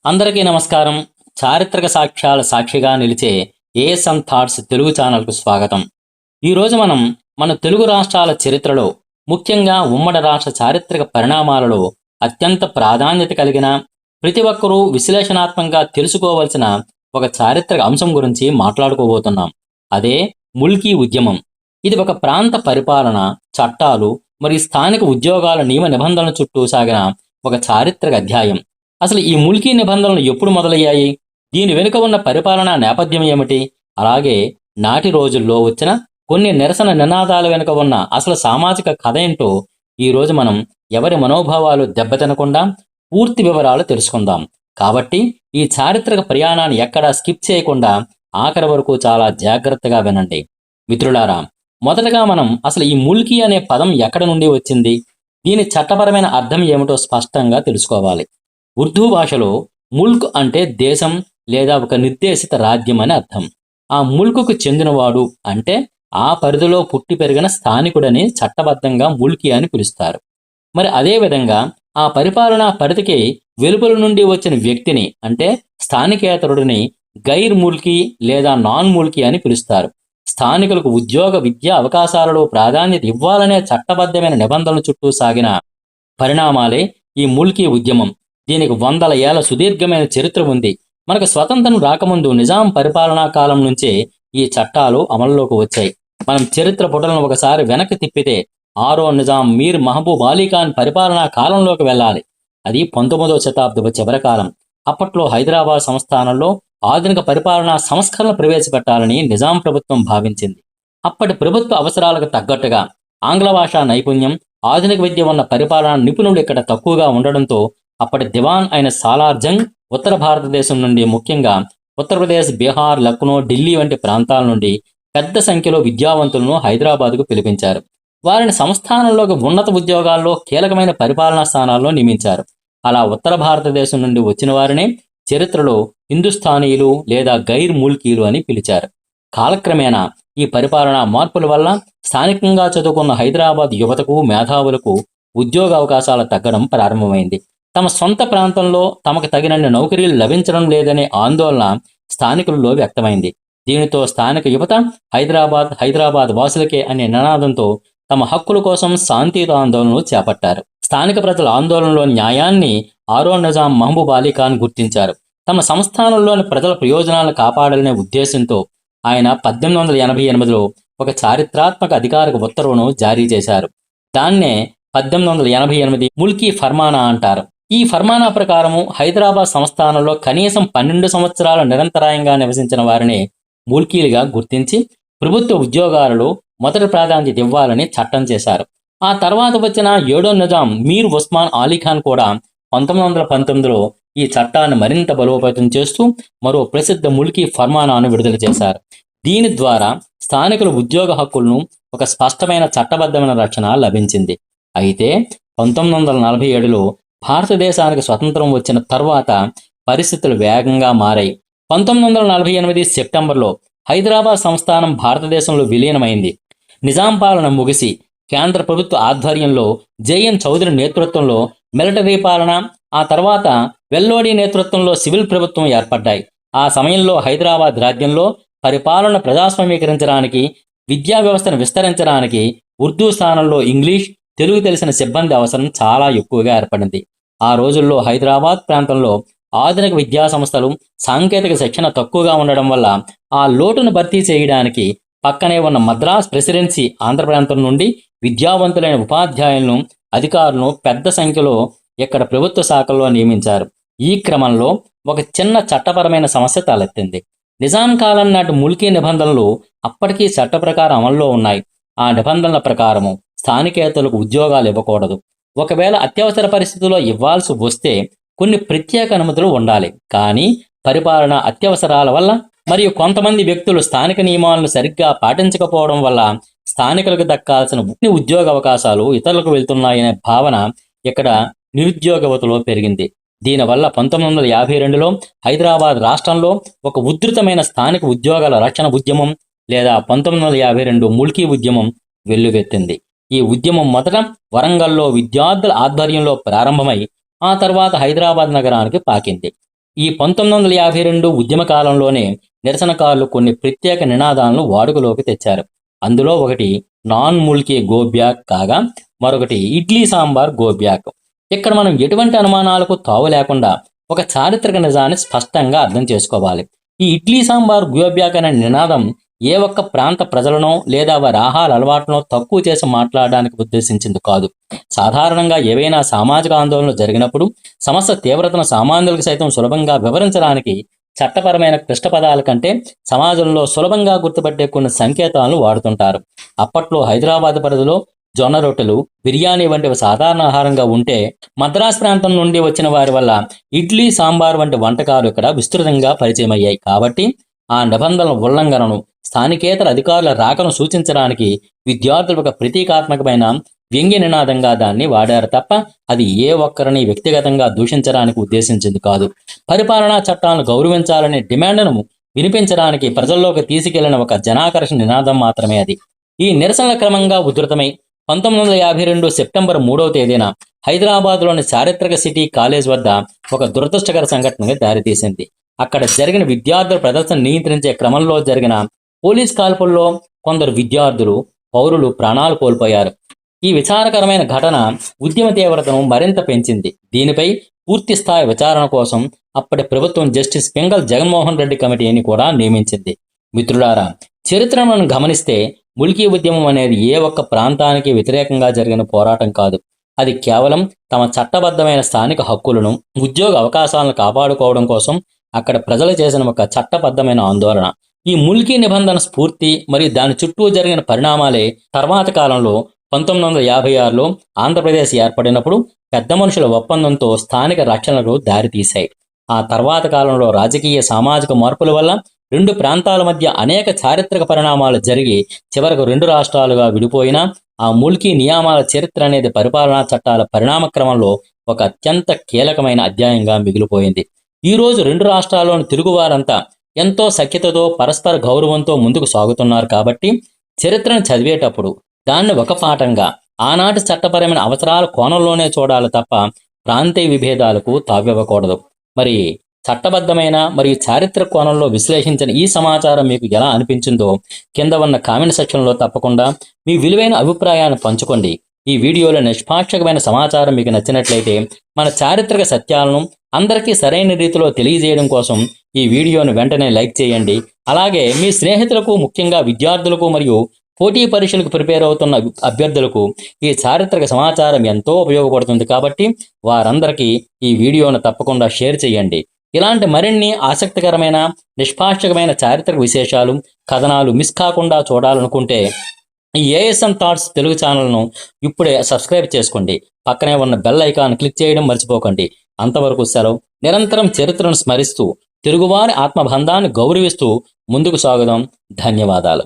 అందరికీ నమస్కారం. చారిత్రక సాక్ష్యాల సాక్షిగా నిలిచే ఏఎస్ఎం థాట్స్ తెలుగు ఛానల్కు స్వాగతం. ఈరోజు మనం మన తెలుగు రాష్ట్రాల చరిత్రలో, ముఖ్యంగా ఉమ్మడి రాష్ట్ర చారిత్రక పరిణామాలలో అత్యంత ప్రాధాన్యత కలిగిన, ప్రతి ఒక్కరూ విశ్లేషణాత్మకంగా తెలుసుకోవలసిన ఒక చారిత్రక అంశం గురించి మాట్లాడుకోబోతున్నాం. అదే ముల్కీ ఉద్యమం. ఇది ఒక ప్రాంత పరిపాలన, చట్టాలు మరియు స్థానిక ఉద్యోగాల నియమ నిబంధనల చుట్టూ సాగిన ఒక చారిత్రక అధ్యాయం. అసలు ఈ ముల్కీ నిబంధనలు ఎప్పుడు మొదలయ్యాయి? దీని వెనుక ఉన్న పరిపాలనా నేపథ్యం ఏమిటి? అలాగే నాటి రోజుల్లో వచ్చిన కొన్ని నిరసన నినాదాల వెనుక ఉన్న అసలు సామాజిక కథ ఏంటో ఈరోజు మనం ఎవరి మనోభావాలు దెబ్బతినకుండా పూర్తి వివరాలు తెలుసుకుందాం. కాబట్టి ఈ చారిత్రక ప్రయాణాన్ని ఎక్కడా స్కిప్ చేయకుండా ఆఖరి వరకు చాలా జాగ్రత్తగా వినండి. మిత్రులారా, మొదటగా మనం అసలు ఈ ముల్కీ అనే పదం ఎక్కడ నుండి వచ్చింది, దీని చట్టపరమైన అర్థం ఏమిటో స్పష్టంగా తెలుసుకోవాలి. ఉర్దూ భాషలో ముల్క్ అంటే దేశం లేదా ఒక నిర్దేశిత రాజ్యం అని అర్థం. ఆ ముల్కుకు చెందినవాడు అంటే ఆ పరిధిలో పుట్టి పెరిగిన స్థానికుడని చట్టబద్ధంగా ముల్కీ అని పిలుస్తారు. మరి అదేవిధంగా ఆ పరిపాలనా పరిధికి వెలుపల నుండి వచ్చిన వ్యక్తిని అంటే స్థానికేతరుడిని గైర్ ముల్కీ లేదా నాన్ ముల్కీ అని పిలుస్తారు. స్థానికులకు ఉద్యోగ విద్యా అవకాశాలలో ప్రాధాన్యత ఇవ్వాలనే చట్టబద్ధమైన నిబంధనల చుట్టూ సాగిన పరిణామాలే ఈ ముల్కీ ఉద్యమం. దీనికి వందల ఏళ్ల సుదీర్ఘమైన చరిత్ర ఉంది. మనకు స్వతంత్రం రాకముందు నిజాం పరిపాలనా కాలం నుంచే ఈ చట్టాలు అమల్లోకి వచ్చాయి. మనం చరిత్ర పుటలను ఒకసారి వెనక్కి తిప్పితే ఆరో నిజాం మీర్ మహబూబ్ అలీ ఖాన్ పరిపాలనా కాలంలోకి వెళ్ళాలి. అది 19వ శతాబ్దపు చివరి కాలం. అప్పట్లో హైదరాబాద్ సంస్థానంలో ఆధునిక పరిపాలనా సంస్కరణ ప్రవేశపెట్టాలని నిజాం ప్రభుత్వం భావించింది. అప్పటి ప్రభుత్వ అవసరాలకు తగ్గట్టుగా ఆంగ్ల భాషా నైపుణ్యం, ఆధునిక విద్య ఉన్న పరిపాలనా నిపుణులు ఇక్కడ తక్కువగా ఉండడంతో అప్పటి దివాన్ అయిన సాలార్ జంగ్ ఉత్తర భారతదేశం నుండి, ముఖ్యంగా ఉత్తరప్రదేశ్, బీహార్, లక్నో, ఢిల్లీ వంటి ప్రాంతాల నుండి పెద్ద సంఖ్యలో విద్యావంతులను హైదరాబాద్కు పిలిపించారు. వారిని సంస్థానంలోకి ఉన్నత ఉద్యోగాల్లో, కీలకమైన పరిపాలనా స్థానాల్లో నియమించారు. అలా ఉత్తర భారతదేశం నుండి వచ్చిన వారినే చరిత్రలో హిందుస్థానీయులు లేదా గైర్ ముల్కీలు అని పిలిచారు. కాలక్రమేణా ఈ పరిపాలనా మార్పుల వల్ల స్థానికంగా చదువుకున్న హైదరాబాద్ యువతకు, మేధావులకు ఉద్యోగ అవకాశాలు తగ్గడం ప్రారంభమైంది. తమ సొంత ప్రాంతంలో తమకు తగినన్ని నౌకరీలు లభించడం లేదనే ఆందోళన స్థానికులలో వ్యక్తమైంది. దీనితో స్థానిక యువత హైదరాబాద్ వాసులకే అనే నినాదంతో తమ హక్కుల కోసం శాంతియుత ఆందోళనలు చేపట్టారు. స్థానిక ప్రజల ఆందోళనలో న్యాయాన్ని ఆరో నిజాం మహబూబ్ అలీ ఖాన్ గుర్తించారు. తమ సంస్థానంలోని ప్రజల ప్రయోజనాలను కాపాడాలనే ఉద్దేశంతో ఆయన 1888లో ఒక చారిత్రాత్మక అధికారిక ఉత్తర్వును జారీ చేశారు. దాన్నే 1888 ముల్కీ ఫర్మానా అంటారు. ఈ ఫర్మానా ప్రకారము హైదరాబాద్ సంస్థానంలో కనీసం 12 సంవత్సరాల నిరంతరాయంగా నివసించిన వారిని ముల్కీలుగా గుర్తించి ప్రభుత్వ ఉద్యోగాలలో మొదటి ప్రాధాన్యత ఇవ్వాలని చట్టం చేశారు. ఆ తర్వాత వచ్చిన 7వ నిజాం మీర్ ఉస్మాన్ అలీ ఖాన్ కూడా 1919లో ఈ చట్టాన్ని మరింత బలోపేతం చేస్తూ మరో ప్రసిద్ధ ముల్కీ ఫర్మానాను విడుదల చేశారు. దీని ద్వారా స్థానికుల ఉద్యోగ హక్కులను ఒక స్పష్టమైన చట్టబద్ధమైన రక్షణ లభించింది. అయితే 1947లో భారతదేశానికి స్వతంత్రం వచ్చిన తర్వాత పరిస్థితులు వేగంగా మారాయి. 1948 సెప్టెంబర్లో హైదరాబాద్ సంస్థానం భారతదేశంలో విలీనమైంది. నిజాం పాలన ముగిసి కేంద్ర ప్రభుత్వ ఆధ్వర్యంలో జేఎన్ చౌదరి నేతృత్వంలో మిలిటరీ పాలన, ఆ తర్వాత వెల్లోడి నేతృత్వంలో సివిల్ ప్రభుత్వం ఏర్పడ్డాయి. ఆ సమయంలో హైదరాబాద్ రాజ్యంలో పరిపాలన ప్రజాస్వామీకరించడానికి, విద్యా వ్యవస్థను విస్తరించడానికి ఉర్దూ స్థానంలో ఇంగ్లీష్, తెలుగు తెలిసిన సిబ్బంది అవసరం చాలా ఎక్కువగా ఏర్పడింది. ఆ రోజుల్లో హైదరాబాద్ ప్రాంతంలో ఆధునిక విద్యా సంస్థలు, సాంకేతిక శిక్షణ తక్కువగా ఉండడం వల్ల ఆ లోటును భర్తీ చేయడానికి పక్కనే ఉన్న మద్రాస్ ప్రెసిడెన్సీ ఆంధ్ర ప్రాంతం నుండి విద్యావంతులైన ఉపాధ్యాయులను, అధికారులను పెద్ద సంఖ్యలో ఇక్కడ ప్రభుత్వ శాఖల్లో నియమించారు. ఈ క్రమంలో ఒక చిన్న చట్టపరమైన సమస్య తలెత్తింది. నిజాం కాలం నాటి ముల్కీ నిబంధనలు అప్పటికీ చట్ట ప్రకారం అమల్లో ఉన్నాయి. ఆ నిబంధనల ప్రకారము స్థానికేతరులకు ఉద్యోగాలు ఇవ్వకూడదు. ఒకవేళ అత్యవసర పరిస్థితుల్లో ఇవ్వాల్సి వస్తే కొన్ని ప్రత్యేక అనుమతులు ఉండాలి. కానీ పరిపాలన అత్యవసరాల వల్ల మరియు కొంతమంది వ్యక్తులు స్థానిక నియమాలను సరిగ్గా పాటించకపోవడం వల్ల స్థానికులకు దక్కాల్సిన ఉద్యోగ అవకాశాలు ఇతరులకు వెళ్తున్నాయనే భావన ఇక్కడ నిరుద్యోగ యువతలో పెరిగింది. దీనివల్ల 1952లో హైదరాబాద్ రాష్ట్రంలో ఒక ఉధృతమైన స్థానిక ఉద్యోగాల రక్షణ ఉద్యమం లేదా 1952 ముల్కీ ఉద్యమం వెల్లువెత్తింది. ఈ ఉద్యమం మొదట వరంగల్లో విద్యార్థుల ఆధ్వర్యంలో ప్రారంభమై ఆ తర్వాత హైదరాబాద్ నగరానికి పాకింది. ఈ 1952 ఉద్యమ కాలంలోనే నిరసనకారులు కొన్ని ప్రత్యేక నినాదాలను వాడుకలోకి తెచ్చారు. అందులో ఒకటి నాన్ ముల్కీ గో బ్యాక్ కాగా మరొకటి ఇడ్లీ సాంబార్ గో బ్యాక్. ఇక్కడ మనం ఎటువంటి అనుమానాలకు తావు లేకుండా ఒక చారిత్రక నిజాన్ని స్పష్టంగా అర్థం చేసుకోవాలి. ఈ ఇడ్లీ సాంబార్ గో బ్యాక్ అనే నినాదం ఏ ఒక్క ప్రాంత ప్రజలనో లేదా వారి ఆహార అలవాటునో తక్కువ చేసి మాట్లాడడానికి ఉద్దేశించింది కాదు. సాధారణంగా ఏవైనా సామాజిక ఆందోళనలు జరిగినప్పుడు సమస్య తీవ్రతను సామాన్యులకు సైతం సులభంగా వివరించడానికి చట్టపరమైన క్లిష్ట పదాల కంటే సమాజంలో సులభంగా గుర్తుపట్టే కొన్ని సంకేతాలను వాడుతుంటారు. అప్పట్లో హైదరాబాద్ పరిధిలో జొన్న రొట్టెలు, బిర్యానీ వంటివి సాధారణ ఆహారంగా ఉంటే మద్రాస్ ప్రాంతం నుండి వచ్చిన వారి వల్ల ఇడ్లీ సాంబార్ వంటి వంటకాలు ఇక్కడ విస్తృతంగా పరిచయం అయ్యాయి. కాబట్టి ఆ నిబంధనల ఉల్లంఘనను, స్థానికేతర అధికారుల రాకను సూచించడానికి విద్యార్థులు ఒక ప్రతీకాత్మకమైన వ్యంగ్య నినాదంగా దాన్ని వాడారు తప్ప అది ఏ ఒక్కరిని వ్యక్తిగతంగా దూషించడానికి ఉద్దేశించింది కాదు. పరిపాలనా చట్టాలను గౌరవించాలనే డిమాండ్ను వినిపించడానికి ప్రజల్లోకి తీసుకెళ్లిన ఒక జనాకర్షణ నినాదం మాత్రమే అది. ఈ నిరసనల క్రమంగా ఉధృతమై 1952 సెప్టెంబర్ 3వ తేదీన హైదరాబాద్లోని చారిత్రక సిటీ కాలేజ్ వద్ద ఒక దురదృష్టకర సంఘటనగా దారితీసింది. అక్కడ జరిగిన విద్యార్థుల ప్రదర్శన నియంత్రించే క్రమంలో జరిగిన పోలీస్ కాల్పుల్లో కొందరు విద్యార్థులు, పౌరులు ప్రాణాలు కోల్పోయారు. ఈ విచారకరమైన ఘటన ఉద్యమ తీవ్రతను మరింత పెంచింది. దీనిపై పూర్తి స్థాయి విచారణ కోసం అప్పటి ప్రభుత్వం జస్టిస్ పింగళ జగన్మోహన్ రెడ్డి కమిటీని కూడా నియమించింది. మిత్రులారా, చరిత్రను గమనిస్తే ముల్కీ ఉద్యమం అనేది ఏ ఒక్క ప్రాంతానికి వ్యతిరేకంగా జరిగిన పోరాటం కాదు. అది కేవలం తమ చట్టబద్ధమైన స్థానిక హక్కులను, ఉద్యోగ అవకాశాలను కాపాడుకోవడం కోసం అక్కడ ప్రజలు చేసిన ఒక చట్టబద్ధమైన ఆందోళన. ఈ ముల్కీ నిబంధన స్ఫూర్తి మరియు దాని చుట్టూ జరిగిన పరిణామాలే తర్వాత కాలంలో 1956లో ఆంధ్రప్రదేశ్ ఏర్పడినప్పుడు పెద్ద మనుషుల ఒప్పందంతో స్థానిక రక్షణలకు దారితీశాయి. ఆ తర్వాత కాలంలో రాజకీయ, సామాజిక మార్పుల వల్ల రెండు ప్రాంతాల మధ్య అనేక చారిత్రక పరిణామాలు జరిగి చివరకు రెండు రాష్ట్రాలుగా విడిపోయినా ఆ ముల్కీ నియామాల చరిత్ర అనేది పరిపాలనా చట్టాల పరిణామ క్రమంలో ఒక అత్యంత కీలకమైన అధ్యాయంగా మిగిలిపోయింది. ఈరోజు రెండు రాష్ట్రాల్లోని తెలుగువారంతా ఎంతో సఖ్యతతో, పరస్పర గౌరవంతో ముందుకు సాగుతున్నారు. కాబట్టి చరిత్రను చదివేటప్పుడు దాన్ని ఒక పాఠంగా, ఆనాటి చట్టపరమైన అవసరాల కోణంలోనే చూడాలి తప్ప ప్రాంతీయ విభేదాలకు తావివ్వకూడదు. మరి చట్టబద్ధమైన మరియు చారిత్రక కోణంలో విశ్లేషించిన ఈ సమాచారం మీకు ఎలా అనిపించిందో కింద ఉన్న కామెంట్ సెక్షన్లో తప్పకుండా మీ విలువైన అభిప్రాయాన్ని పంచుకోండి. ఈ వీడియోలో నిష్పాక్షికమైన సమాచారం మీకు నచ్చినట్లయితే మన చారిత్రక సత్యాలను అందరికీ సరైన రీతిలో తెలియజేయడం కోసం ఈ వీడియోను వెంటనే లైక్ చేయండి. అలాగే మీ స్నేహితులకు, ముఖ్యంగా విద్యార్థులకు మరియు పోటీ పరీక్షలకు ప్రిపేర్ అవుతున్న అభ్యర్థులకు ఈ చారిత్రక సమాచారం ఎంతో ఉపయోగపడుతుంది. కాబట్టి వారందరికీ ఈ వీడియోను తప్పకుండా షేర్ చేయండి. ఇలాంటి మరిన్ని ఆసక్తికరమైన, నిష్పాక్షికమైన చారిత్రక విశేషాలు, కథనాలు మిస్ కాకుండా చూడాలనుకుంటే ఈ ఏఎస్ఎం థాట్స్ తెలుగు ఛానల్ను ఇప్పుడే సబ్స్క్రైబ్ చేసుకోండి. పక్కనే ఉన్న బెల్ ఐకాన్ క్లిక్ చేయడం మర్చిపోకండి. అంతవరకు సెలవు. నిరంతరం చరిత్రను స్మరిస్తూ తెలుగువారి ఆత్మబంధాన్ని గౌరవిస్తూ ముందుకు సాగుదాం. ధన్యవాదాలు.